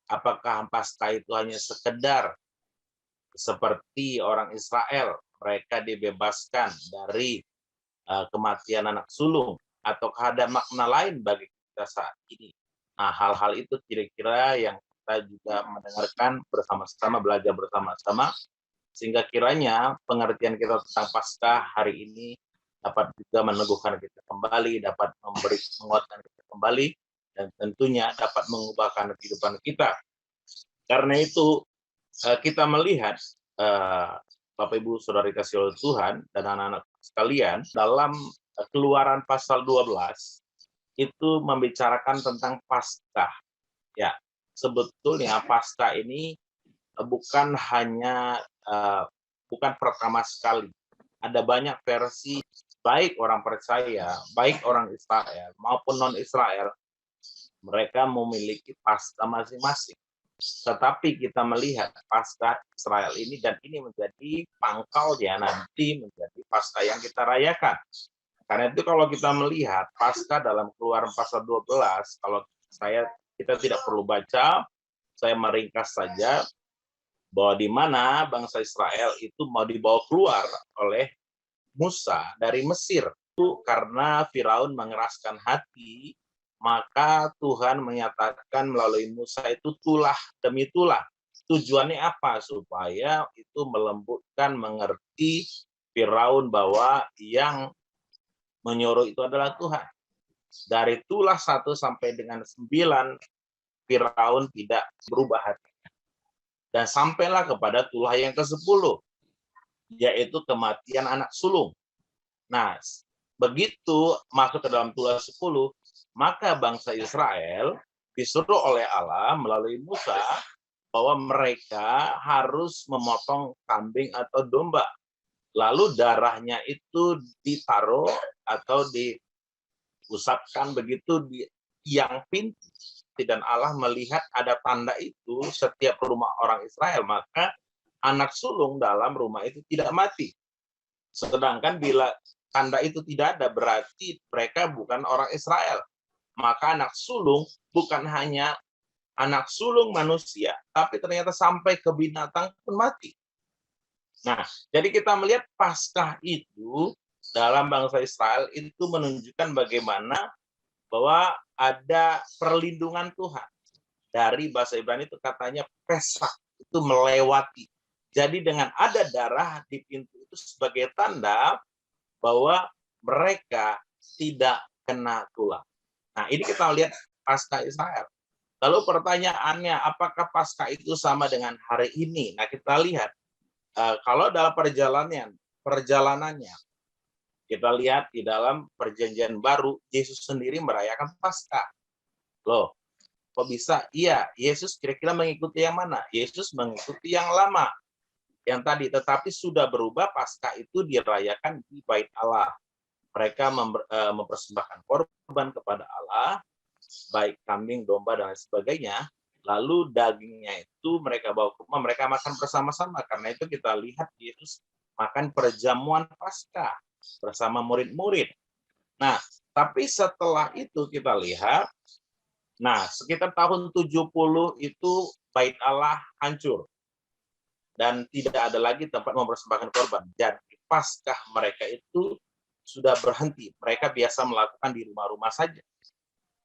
Apakah Paskah itu hanya sekedar seperti orang Israel, mereka dibebaskan dari kematian anak sulung, ataukah ada makna lain bagi kita saat ini? Nah, hal-hal itu kira-kira yang kita juga mendengarkan bersama-sama, belajar bersama-sama, sehingga kiranya pengertian kita tentang Paskah hari ini dapat juga meneguhkan kita kembali, dapat memberi penguatan kita kembali, dan tentunya dapat mengubahkan kehidupan kita. Karena itu kita melihat Bapak Ibu Saudara kasih oleh Tuhan dan anak-anak sekalian, dalam Keluaran pasal 12 itu membicarakan tentang Paskah. Ya, sebetulnya Paskah ini bukan hanya bukan pertama sekali. Ada banyak versi, baik orang percaya, baik orang Israel maupun non Israel, mereka memiliki Paskah masing-masing. Tetapi kita melihat Paskah Israel ini, dan ini menjadi pangkalnya nanti menjadi Paskah yang kita rayakan. Karena itu kalau kita melihat Paskah dalam Keluaran pasal 12, kalau kita tidak perlu baca, saya meringkas saja bahwa di mana bangsa Israel itu mau dibawa keluar oleh Musa dari Mesir. Itu karena Firaun mengeraskan hati, maka Tuhan menyatakan melalui Musa itu tulah demi tulah. Tujuannya apa? Supaya itu melembutkan, mengerti Firaun bahwa yang menyuruh itu adalah Tuhan. Dari tulah 1 sampai dengan 9, Firaun tidak berubah hatinya. Dan sampailah kepada tulah yang ke-10, yaitu kematian anak sulung. Nah, begitu masuk ke dalam tulah 10, maka bangsa Israel disuruh oleh Allah melalui Musa bahwa mereka harus memotong kambing atau domba. Lalu darahnya itu ditaruh atau diusapkan begitu di tiang pintu. Dan Allah melihat ada tanda itu setiap rumah orang Israel, maka anak sulung dalam rumah itu tidak mati. Sedangkan bila tanda itu tidak ada, berarti mereka bukan orang Israel. Maka anak sulung bukan hanya anak sulung manusia, tapi ternyata sampai ke binatang pun mati. Nah, jadi kita melihat Paskah itu dalam bangsa Israel itu menunjukkan bagaimana bahwa ada perlindungan Tuhan. Dari bahasa Ibrani itu katanya Pesach, itu melewati. Jadi dengan ada darah di pintu itu sebagai tanda bahwa mereka tidak kena tulah. Nah, ini kita lihat Paskah Israel. Lalu pertanyaannya, apakah Paskah itu sama dengan hari ini? Nah, kita lihat kalau dalam perjalanannya, kita lihat di dalam Perjanjian Baru, Yesus sendiri merayakan Paskah. Loh, kok bisa? Iya, Yesus kira-kira mengikuti yang mana? Yesus mengikuti yang lama, yang tadi, tetapi sudah berubah. Paskah itu dirayakan di Bait Allah. Mereka mempersembahkan korban kepada Allah, baik kambing, domba, dan lain sebagainya. Lalu dagingnya itu mereka bawa ke rumah, mereka makan bersama-sama. Karena itu kita lihat Yesus makan perjamuan Paskah bersama murid-murid. Nah, tapi setelah itu kita lihat, nah, sekitar tahun 70 itu Bait Allah hancur. Dan tidak ada lagi tempat mempersembahkan korban. Jadi Paskah mereka itu sudah berhenti. Mereka biasa melakukan di rumah-rumah saja.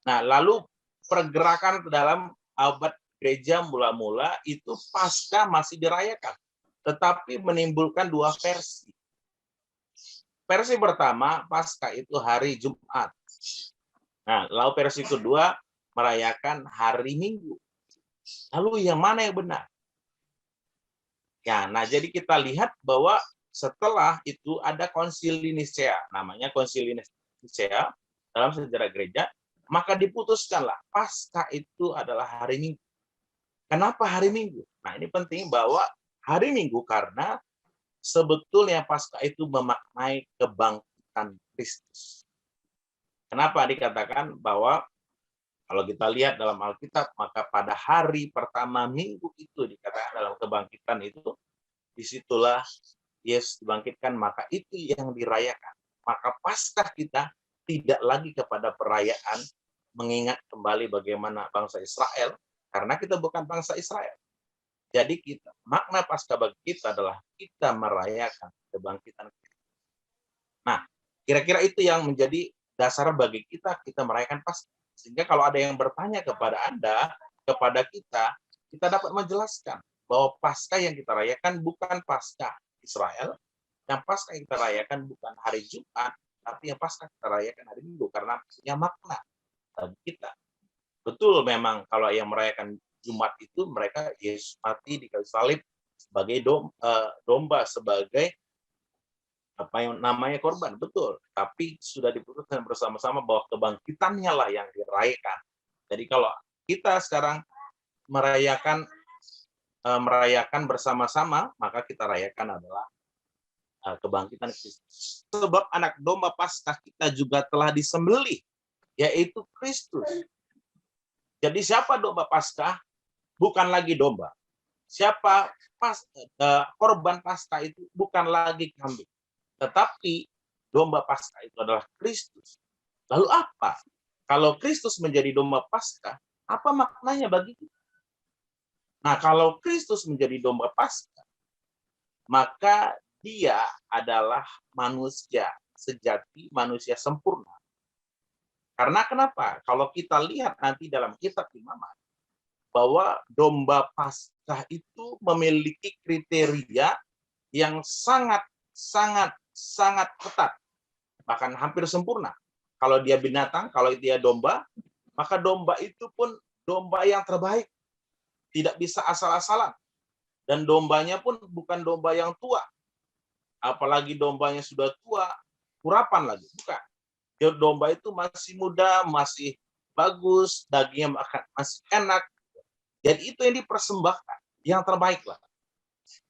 Nah, lalu pergerakan ke dalam abad gereja mula-mula itu Paskah masih dirayakan. Tetapi menimbulkan dua versi. Versi pertama, Paskah itu hari Jumat. Nah, lalu versi kedua, merayakan hari Minggu. Lalu yang mana yang benar? Ya, nah jadi kita lihat bahwa setelah itu ada Konsili Nisea, namanya Konsili Nisea dalam sejarah gereja, maka diputuskanlah Paskah itu adalah hari Minggu. Kenapa hari Minggu? Nah, ini penting bahwa hari Minggu karena sebetulnya Paskah itu memaknai kebangkitan Kristus. Kenapa dikatakan bahwa kalau kita lihat dalam Alkitab, maka pada hari pertama minggu itu dikatakan dalam kebangkitan itu, disitulah Yesus dibangkitkan, maka itu yang dirayakan. Maka Paskah kita tidak lagi kepada perayaan mengingat kembali bagaimana bangsa Israel karena kita bukan bangsa Israel. Jadi makna Paskah bagi kita adalah kita merayakan kebangkitan Kristus. Nah, kira-kira itu yang menjadi dasar bagi kita merayakan Paskah. Sehingga kalau ada yang bertanya kepada Anda, kepada kita dapat menjelaskan bahwa Paskah yang kita rayakan bukan Paskah Israel, yang Paskah yang kita rayakan bukan hari Jumat, tapi yang Paskah kita rayakan hari Minggu, karena punya makna bagi kita. Betul, memang kalau yang merayakan Jumat itu mereka Yesus mati di kayu salib sebagai domba, sebagai apa yang namanya korban, betul. Tapi sudah diputuskan bersama-sama bahwa kebangkitannya lah yang dirayakan. Jadi kalau kita sekarang merayakan bersama-sama, maka kita rayakan adalah kebangkitan Kristus. Sebab anak domba Paskah kita juga telah disembelih, yaitu Kristus. Jadi siapa domba Paskah? Bukan lagi domba. Siapa korban Paskah itu bukan lagi kambing. Tetapi domba Paskah itu adalah Kristus. Lalu apa? Kalau Kristus menjadi domba Paskah, apa maknanya bagi kita? Nah, kalau Kristus menjadi domba Paskah, maka dia adalah manusia sejati, manusia sempurna. Karena kenapa? Kalau kita lihat nanti dalam kitab Imamat, bahwa domba Paskah itu memiliki kriteria yang sangat ketat, bahkan hampir sempurna. Kalau dia binatang, kalau dia domba, maka domba itu pun domba yang terbaik, tidak bisa asal-asalan, dan dombanya pun bukan domba yang tua, apalagi dombanya sudah tua, kurapan lagi, bukan. Domba itu masih muda, masih bagus, dagingnya masih enak. Jadi itu yang dipersembahkan, yang terbaik lah.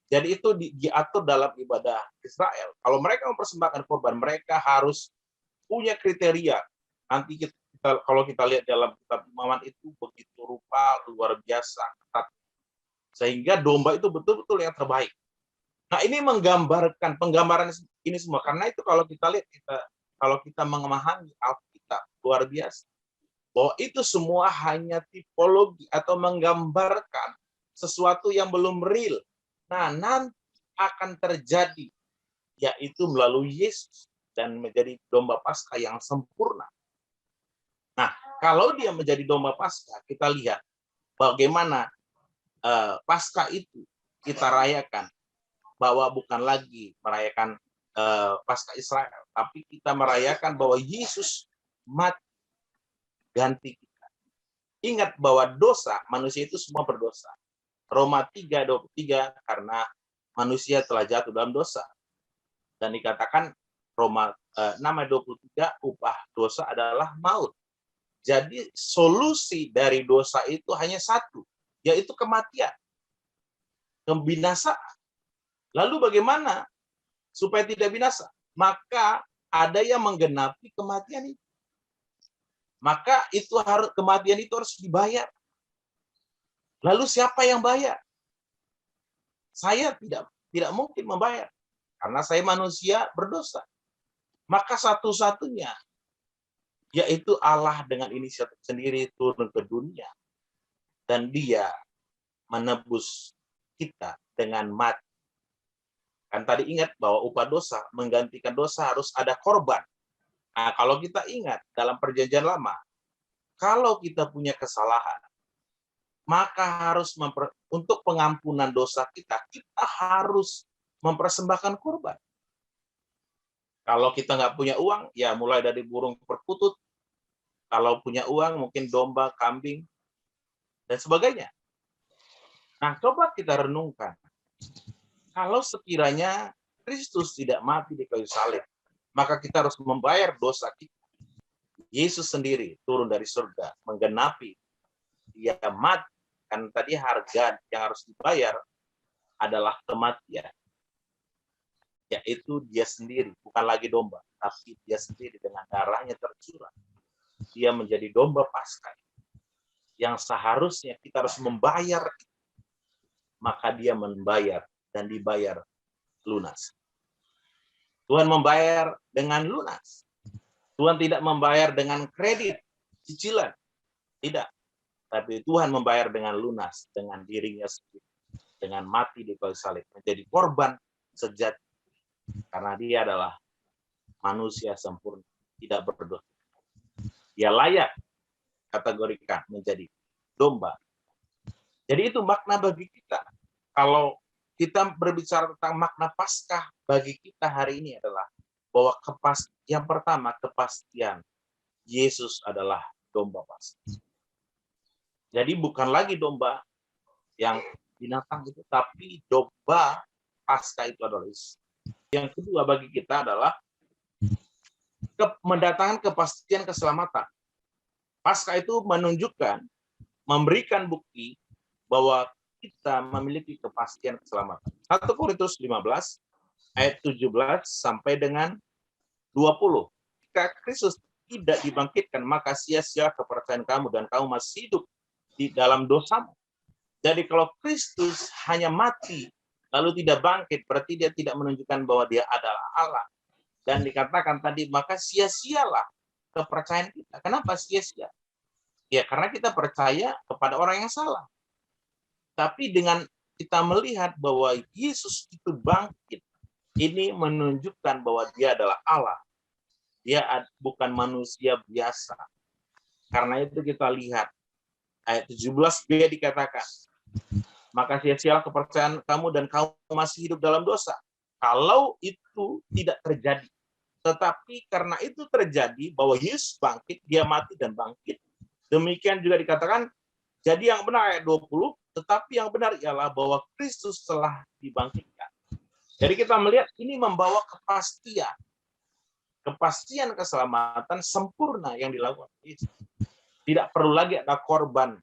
Jadi itu diatur dalam ibadah Israel. Kalau mereka mempersembahkan korban, mereka harus punya kriteria. Nanti kalau kita lihat dalam kitab Imamat itu begitu rupa luar biasa ketat. Sehingga domba itu betul-betul yang terbaik. Nah, ini menggambarkan penggambaran ini semua. Karena itu kalau kita lihat kalau kita memahami Alkitab luar biasa. Bahwa itu semua hanya tipologi atau menggambarkan sesuatu yang belum real. Nah, nanti akan terjadi, yaitu melalui Yesus dan menjadi domba Paskah yang sempurna. Nah, kalau dia menjadi domba Paskah, kita lihat bagaimana Paskah itu kita rayakan, bahwa bukan lagi merayakan Paskah Israel, tapi kita merayakan bahwa Yesus mati ganti kita. Ingat bahwa dosa, manusia itu semua berdosa. Roma 3:23, karena manusia telah jatuh dalam dosa. Dan dikatakan Roma 6:23, upah dosa adalah maut. Jadi solusi dari dosa itu hanya satu, yaitu kematian. Kebinasaan. Lalu bagaimana supaya tidak binasa? Maka ada yang menggenapi kematian itu. Maka kematian itu harus dibayar. Lalu siapa yang bayar? Saya tidak mungkin membayar karena saya manusia berdosa. Maka satu-satunya yaitu Allah dengan inisiatif sendiri turun ke dunia dan dia menebus kita dengan mati. Kan tadi ingat bahwa upah dosa, menggantikan dosa harus ada korban. Nah, kalau kita ingat dalam perjanjian lama, kalau kita punya kesalahan, maka harus untuk pengampunan dosa kita harus mempersembahkan korban. Kalau kita nggak punya uang, ya mulai dari burung perkutut. Kalau punya uang, mungkin domba, kambing, dan sebagainya. Nah, coba kita renungkan. Kalau sekiranya Kristus tidak mati di kayu salib, maka kita harus membayar dosa kita. Yesus sendiri turun dari surga, menggenapi. Dia mati. Kan tadi harga yang harus dibayar adalah kematian. Yaitu dia sendiri, bukan lagi domba, tapi dia sendiri dengan darahnya tercurah. Dia menjadi domba Paskah yang seharusnya kita harus membayar, maka dia membayar dan dibayar lunas. Tuhan membayar dengan lunas. Tuhan tidak membayar dengan kredit, cicilan. Tidak. Tapi Tuhan membayar dengan lunas, dengan dirinya sendiri, dengan mati di kayu salib, menjadi korban sejati. Karena dia adalah manusia sempurna, tidak berdosa. Dia layak kategorikan menjadi domba. Jadi itu makna bagi kita. Kalau kita berbicara tentang makna Paskah bagi kita hari ini adalah bahwa yang pertama kepastian Yesus adalah domba Paskah. Jadi bukan lagi domba yang binatang itu, tapi domba Paskah itu adalah Yesus. Yang kedua bagi kita adalah mendatangkan kepastian keselamatan. Paskah itu menunjukkan, memberikan bukti bahwa kita memiliki kepastian keselamatan. 1 Korintus 15 ayat 17 sampai dengan 20. Jika Kristus tidak dibangkitkan, maka sia-sia kepercayaan kamu dan kamu masih hidup di dalam dosamu. Jadi kalau Kristus hanya mati lalu tidak bangkit, berarti dia tidak menunjukkan bahwa dia adalah Allah. Dan dikatakan tadi, maka sia-sialah kepercayaan kita. Kenapa sia-sia? Ya karena kita percaya kepada orang yang salah. Tapi dengan kita melihat bahwa Yesus itu bangkit, ini menunjukkan bahwa dia adalah Allah. Dia bukan manusia biasa. Karena itu kita lihat ayat 17b dikatakan, maka sia-sialah kepercayaan kamu dan kamu masih hidup dalam dosa. Kalau itu tidak terjadi. Tetapi karena itu terjadi bahwa Yesus bangkit, dia mati dan bangkit. Demikian juga dikatakan, jadi yang benar ayat 20, tetapi yang benar ialah bahwa Kristus telah dibangkitkan. Jadi kita melihat ini membawa kepastian. Kepastian keselamatan sempurna yang dilakukan Yesus. Tidak perlu lagi ada korban